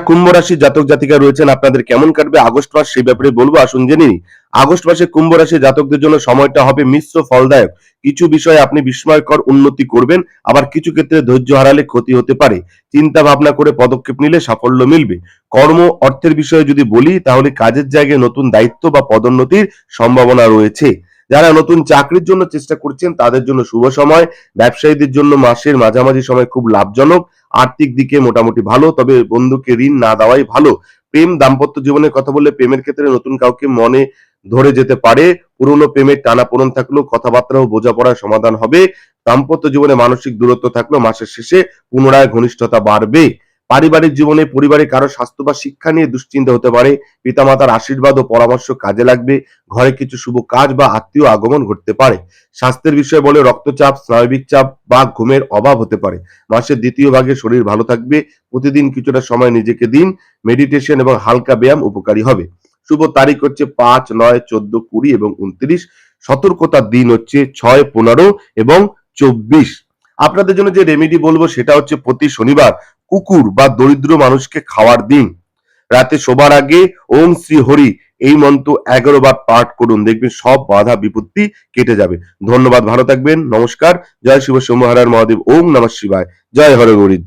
কুম্ভ রাশির জাতক জাতিকা রয়েছেন আপনাদের কেমন কাটবে আগস্ট মাস সেই ব্যাপারে বলবো, আসুন জেনে নিই। আগস্ট মাসে কুম্ভ রাশির জাতকদের জন্য সময়টা হবে মিশ্র ফলদায়ক। কিছু বিষয়ে আপনি বিস্ময়কর উন্নতি করবেন, আবার কিছু ক্ষেত্রে ধৈর্য হারালে ক্ষতি হতে পারে। চিন্তা ভাবনা করে পদক্ষেপ নিলে সাফল্য মিলবে। কর্ম অর্থের বিষয়ে যদি বলি তাহলে কাজের জায়গায় নতুন দায়িত্ব বা পদোন্নতির সম্ভাবনা রয়েছে। যারা নতুন চাকরির জন্য চেষ্টা করছেন তাদের জন্য শুভ সময়। ব্যবসায়ীদের জন্য মাসের মাঝামাঝি সময় খুব লাভজনক। আর্থিক দিকে মোটামুটি ভালো, তবে বন্ধুকে ঋণ না দেওয়াই ভালো। প্রেম দাম্পত্য জীবনের কথা বললে প্রেমের ক্ষেত্রে নতুন কাউকে মনে ধরে যেতে পারে। পুরনো প্রেমের টানাপোড়েন থাকলেও কথাবার্তা ও বোঝাপড়ার সমাধান হবে। দাম্পত্য জীবনে মানসিক দূরত্ব থাকলেও মাসের শেষে পুনরায় ঘনিষ্ঠতা বাড়বে। পারিবারিক জীবনে পরিবারে কারো স্বাস্থ্য বা শিক্ষা নিয়ে দুশ্চিন্তা হতে পারে। পিতামাতার আশীর্বাদ ও পরামর্শ কাজে লাগবে। ঘরে কিছু শুভ কাজ বা আত্মীয় আগমন ঘটতে পারে। স্বাস্থ্যের বিষয়ে বলে রক্তচাপ, স্নায়বিক চাপ বা ঘুমের অভাব হতে পারে। মাসের দ্বিতীয় ভাগে শরীর ভালো থাকবে। প্রতিদিন কিছুটা সময় নিজেকে দিন। মেডিটেশন এবং হালকা ব্যায়াম উপকারী হবে। শুভ তারিখ হচ্ছে 5, 9, 14, 20 এবং 29। সতর্কতার দিন হচ্ছে 6, 15 এবং 24। আপনাদের জন্য যে রেমেডি বলবো সেটা হচ্ছে প্রতি শনিবার কুকুর বা দরিদ্র মানুষকে খাওয়ার দিন। রাতে শোবার আগে ওম শ্রী হরি এই মন্ত্র 11 বার পাঠ করুন, দেখবেন সব বাধা বিপত্তি কেটে যাবে। ধন্যবাদ, ভালো থাকবেন, নমস্কার। জয় শিব শম্ভু হর হর মহাদেব, ওম নমঃ শিবায়, জয় হর গৌরীর জয়।